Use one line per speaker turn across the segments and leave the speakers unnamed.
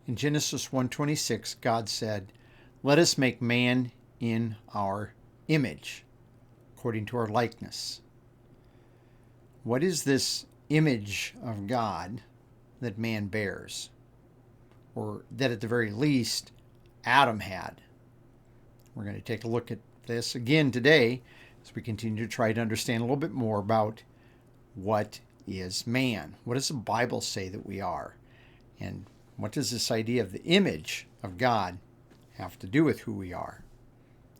In Genesis 1:26, God said, "Let us make man in our image, according to our likeness." What is this image of God that man bears? Or that at the very least Adam had? We're going to take a look at this again today as we continue to try to understand a little bit more about what is man. What does the Bible say that we are? And what does this idea of the image of God have to do with who we are?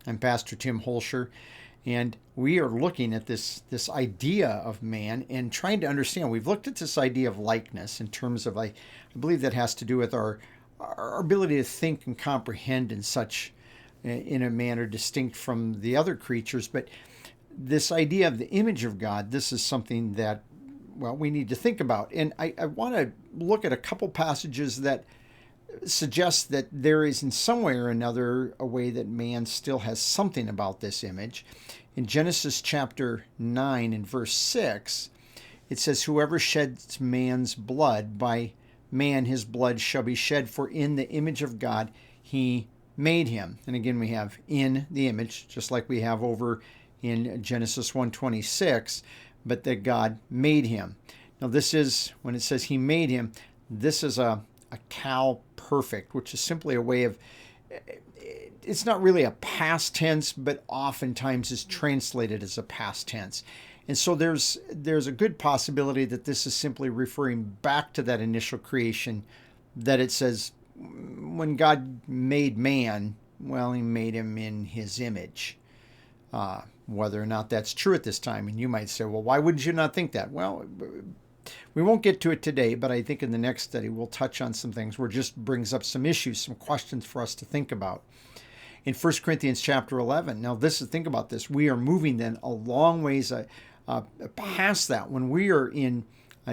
I'm Pastor Tim Holscher, and we are looking at this idea of man and trying to understand. We've looked at this idea of likeness in terms of, I believe that has to do with our ability to think and comprehend in a manner distinct from the other creatures. But this idea of the image of God, this is something that, well, we need to think about. And I want to look at a couple passages that suggest that there is in some way or another a way that man still has something about this image. In Genesis chapter 9 and verse 6, it says, "Whoever sheds man's blood, by man his blood shall be shed, for in the image of God he made him." And again, we have "in the image," just like we have over in Genesis 1:26, but that God made him. Now this is, when it says he made him, this is a cal perfect, which is simply a way of, it's not really a past tense, but oftentimes is translated as a past tense. And so there's a good possibility that this is simply referring back to that initial creation, that it says when God made man, well, he made him in his image. Whether or not that's true at this time. And you might say, well, why wouldn't you not think that? Well, we won't get to it today, but I think in the next study we'll touch on some things where it just brings up some issues, some questions for us to think about. In 1 Corinthians chapter 11, now think about this. We are moving then a long ways past that. When we are in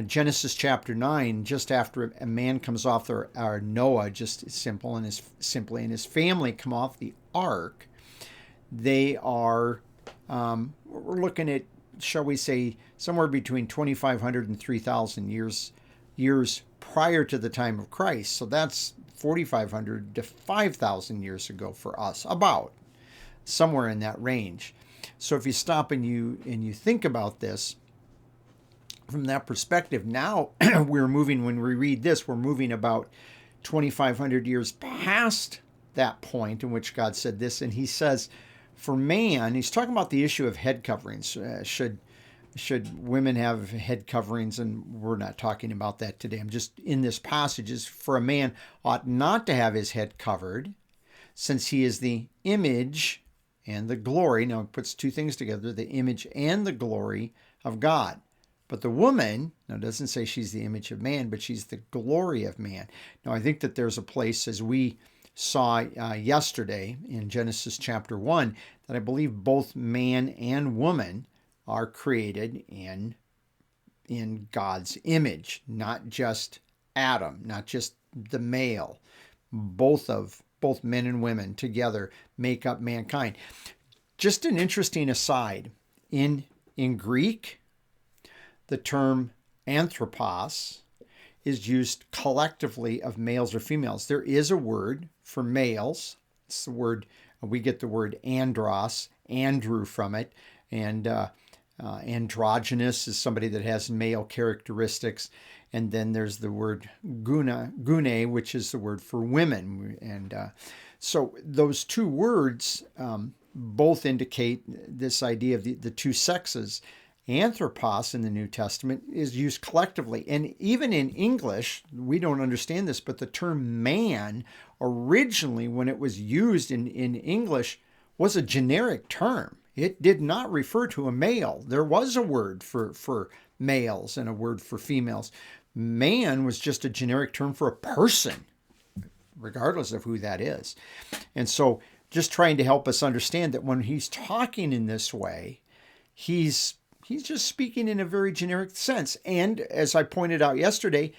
Genesis chapter 9, just after a man comes off our Noah, just simply, and his family come off the ark, they are, we're looking at, shall we say, somewhere between 2,500 and 3,000 years prior to the time of Christ. So that's 4,500 to 5,000 years ago for us, about somewhere in that range. So if you stop and you think about this from that perspective, now we're moving, when we read this, we're moving about 2,500 years past that point in which God said this, and he says, for man, he's talking about the issue of head coverings. Should women have head coverings? And we're not talking about that today. I'm just in this passage is, for a man ought not to have his head covered, since he is the image and the glory. Now it puts two things together, the image and the glory of God. But the woman, now it doesn't say she's the image of man, but she's the glory of man. Now I think that there's a place, as we saw yesterday in Genesis chapter 1, that I believe both man and woman are created in God's image, not just Adam, not just the male. Both men and women together make up mankind. Just an interesting aside, in Greek, the term anthropos is used collectively of males or females. There is a word for males. It's the word, we get the word andros, Andrew from it, and androgynous is somebody that has male characteristics. And then there's the word gune, which is the word for women. And so those two words both indicate this idea of the two sexes. Anthropos in the New Testament is used collectively. And even in English, we don't understand this, but the term man originally, when it was used in English, was a generic term. It did not refer to a male. There was a word for males and a word for females. Man was just a generic term for a person, regardless of who that is. And so just trying to help us understand that when he's talking in this way, he's just speaking in a very generic sense. And as I pointed out yesterday,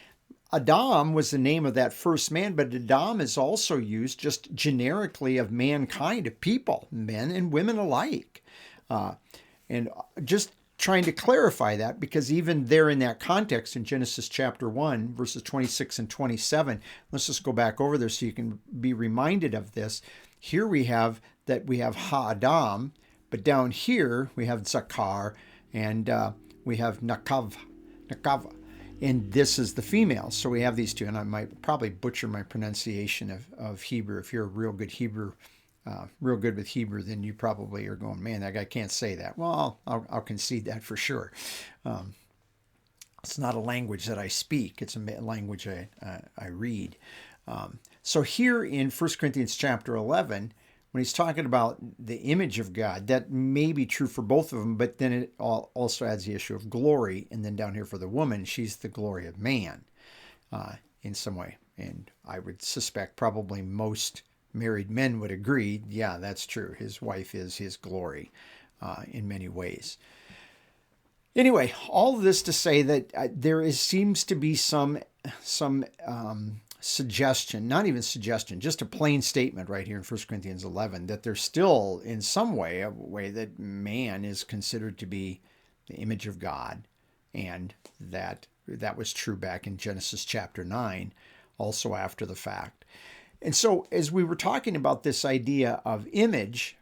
Adam was the name of that first man, but Adam is also used just generically of mankind, of people, men and women alike. And just trying to clarify that, because even there in that context in Genesis chapter 1, verses 26 and 27, let's just go back over there so you can be reminded of this. Here we have Ha-Adam, but down here we have Zakar, and we have Nakava. And this is the female. So we have these two, and I might probably butcher my pronunciation of Hebrew. If you're a real good with Hebrew, then you probably are going, man, that guy can't say that. Well, I'll concede that for sure. It's not a language that I speak. It's a language I read. So here in 1 Corinthians chapter 11, when he's talking about the image of God, that may be true for both of them, but then it also adds the issue of glory. And then down here for the woman, she's the glory of man in some way. And I would suspect probably most married men would agree, yeah, that's true. His wife is his glory in many ways. Anyway, all of this to say that seems to be some suggestion, not even suggestion, just a plain statement right here in 1 Corinthians 11, that there's still in some way a way that man is considered to be the image of God, and that was true back in Genesis chapter 9, also after the fact. And so as we were talking about this idea of image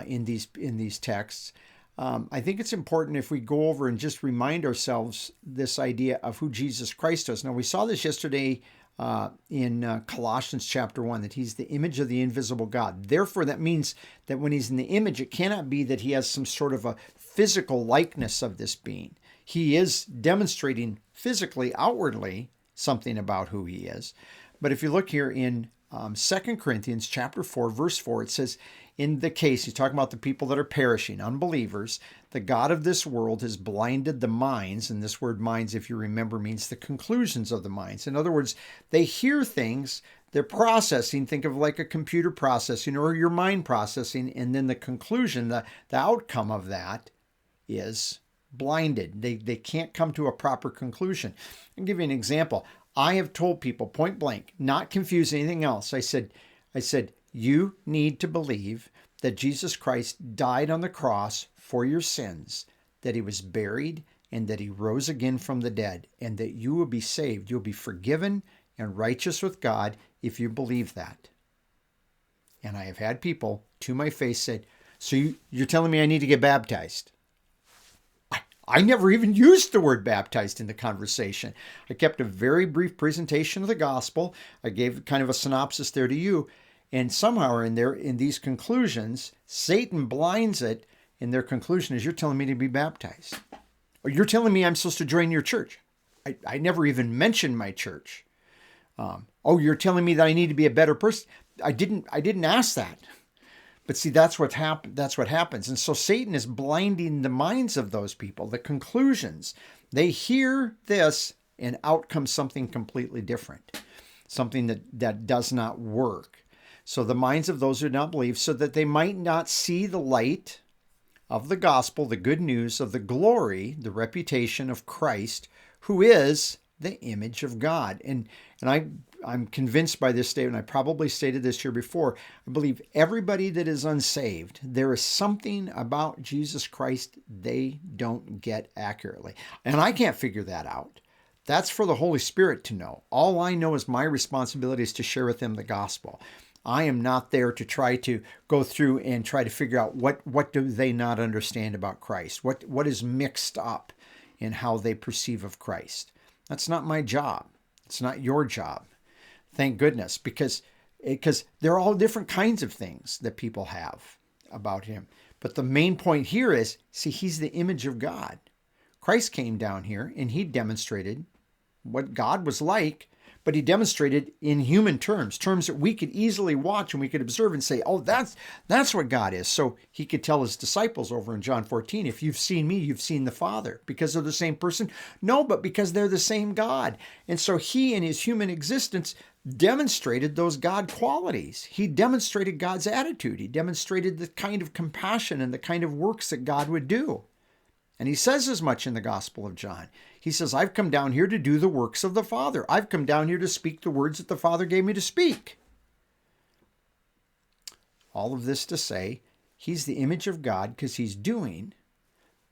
in these texts, I think it's important if we go over and just remind ourselves this idea of who Jesus Christ is. Now, we saw this yesterday in Colossians chapter 1, that he's the image of the invisible God. Therefore, that means that when he's in the image, it cannot be that he has some sort of a physical likeness of this being. He is demonstrating physically, outwardly, something about who he is. But if you look here in 2 Corinthians chapter 4, verse 4, it says, in the case, he's talking about the people that are perishing, unbelievers, the God of this world has blinded the minds, and this word minds, if you remember, means the conclusions of the minds. In other words, they hear things, they're processing, think of like a computer processing or your mind processing, and then the conclusion, the outcome of that is blinded. They can't come to a proper conclusion. I'll give you an example. I have told people point blank, not confuse anything else. I said, you need to believe that Jesus Christ died on the cross for your sins, that he was buried, and that he rose again from the dead, and that you will be saved. You'll be forgiven and righteous with God if you believe that. And I have had people to my face said, so you're telling me I need to get baptized? I never even used the word baptized in the conversation. I kept a very brief presentation of the gospel. I gave kind of a synopsis there to you. And somehow in these conclusions, Satan blinds it, and their conclusion is, you're telling me to be baptized. Or you're telling me I'm supposed to join your church. I never even mentioned my church. You're telling me that I need to be a better person. I didn't ask that. But see, that's what happens. And so Satan is blinding the minds of those people, the conclusions. They hear this, and out comes something completely different, something that does not work. So the minds of those who do not believe, so that they might not see the light of the gospel, the good news of the glory, the reputation of Christ, who is the image of God. And I'm convinced by this statement. I probably stated this here before. I believe everybody that is unsaved, there is something about Jesus Christ they don't get accurately. And I can't figure that out. That's for the Holy Spirit to know. All I know is my responsibility is to share with them the gospel. I am not there to try to go through and try to figure out what do they not understand about Christ? What is mixed up in how they perceive of Christ? That's not my job. It's not your job. Thank goodness, because there are all different kinds of things that people have about him. But the main point here is, see, he's the image of God. Christ came down here and he demonstrated what God was like, but he demonstrated in human terms that we could easily watch and we could observe and say, oh, that's what God is. So he could tell his disciples over in John 14, if you've seen me, you've seen the Father. Because they're the same person? No, but because they're the same God. And so he in his human existence demonstrated those God qualities. He demonstrated God's attitude. He demonstrated the kind of compassion and the kind of works that God would do. And he says as much in the Gospel of John. He says, I've come down here to do the works of the Father. I've come down here to speak the words that the Father gave me to speak. All of this to say, he's the image of God because he's doing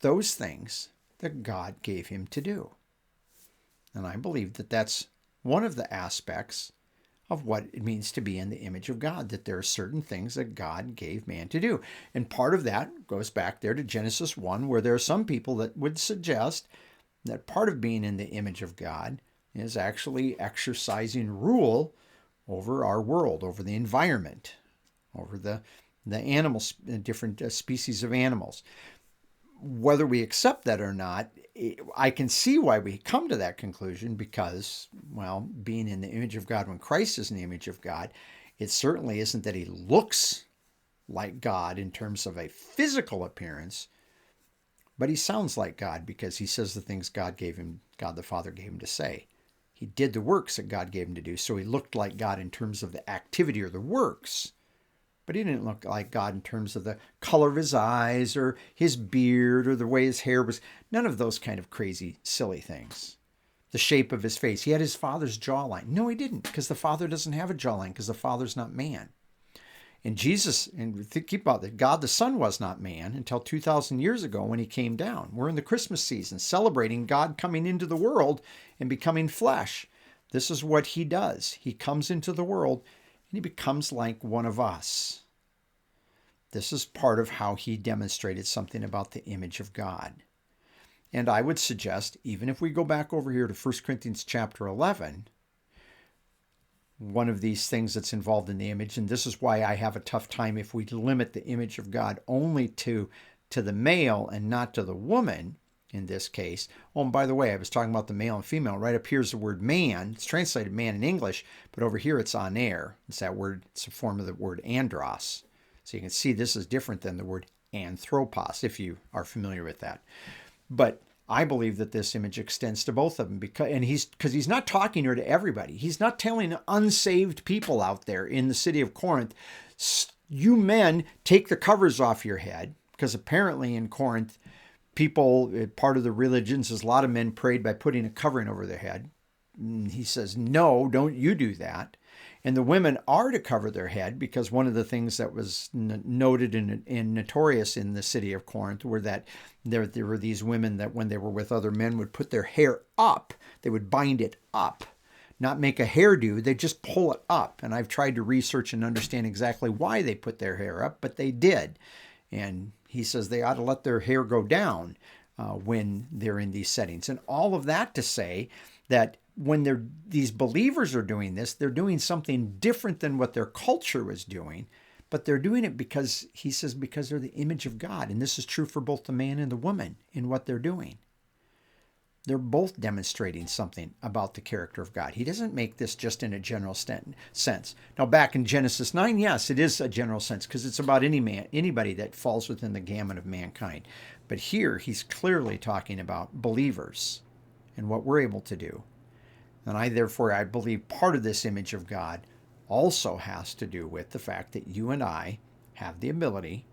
those things that God gave him to do. And I believe that that's one of the aspects of what it means to be in the image of God, that there are certain things that God gave man to do. And part of that goes back there to Genesis 1, where there are some people that would suggest that part of being in the image of God is actually exercising rule over our world, over the environment, over the animals, different species of animals. Whether we accept that or not, I can see why we come to that conclusion because, well, being in the image of God, when Christ is in the image of God, it certainly isn't that he looks like God in terms of a physical appearance, but he sounds like God because he says the things God the Father gave him to say. He did the works that God gave him to do, so he looked like God in terms of the activity or the works. But he didn't look like God in terms of the color of his eyes or his beard or the way his hair was. None of those kind of crazy, silly things. The shape of his face. He had his Father's jawline. No, he didn't, because the Father doesn't have a jawline, because the Father's not man. And Jesus, and keep about that, God the Son was not man until 2,000 years ago when he came down. We're in the Christmas season celebrating God coming into the world and becoming flesh. This is what he does. He comes into the world and he becomes like one of us. This is part of how he demonstrated something about the image of God. And I would suggest, even if we go back over here to 1 Corinthians chapter 11, one of these things that's involved in the image, and this is why I have a tough time if we limit the image of God only to the male and not to the woman in this case. Oh, and by the way, I was talking about the male and female. Right up here is the word man. It's translated man in English, but over here it's aner. It's that word, it's a form of the word andros. So you can see this is different than the word anthropos, if you are familiar with that. But I believe that this image extends to both of them because he's not talking here to everybody. He's not telling unsaved people out there in the city of Corinth, you men, take the covers off your head, because apparently in Corinth, people, part of the religions is a lot of men prayed by putting a covering over their head. He says, no, don't you do that. And the women are to cover their head, because one of the things that was noted and notorious in the city of Corinth were that there were these women that when they were with other men would put their hair up. They would bind it up, not make a hairdo. They just pull it up. And I've tried to research and understand exactly why they put their hair up, but they did. And he says they ought to let their hair go down when they're in these settings. And all of that to say that when these believers are doing this, they're doing something different than what their culture was doing, but they're doing it because, he says, because they're the image of God. And this is true for both the man and the woman in what they're doing. They're both demonstrating something about the character of God. He doesn't make this just in a general sense. Now, back in Genesis 9, yes, it is a general sense because it's about anybody that falls within the gamut of mankind. But here, he's clearly talking about believers and what we're able to do. And I believe part of this image of God also has to do with the fact that you and I have the ability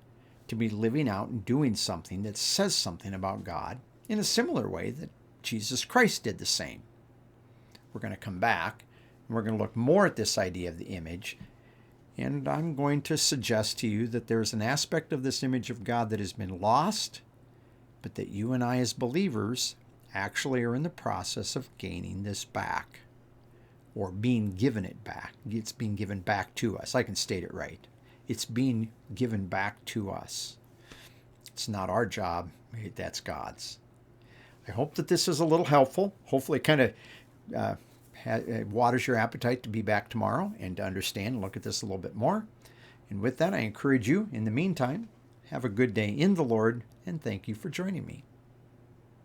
to be living out and doing something that says something about God in a similar way that Jesus Christ did the same. We're going to come back and we're going to look more at this idea of the image. And I'm going to suggest to you that there's an aspect of this image of God that has been lost, but that you and I as believers actually are in the process of gaining this back, or being given it back. It's being given back to us. I can state it right. It's being given back to us. It's not our job. That's God's. I hope that this is a little helpful. Hopefully it kind of waters your appetite to be back tomorrow and to understand and look at this a little bit more. And with that, I encourage you, in the meantime, have a good day in the Lord, and thank you for joining me.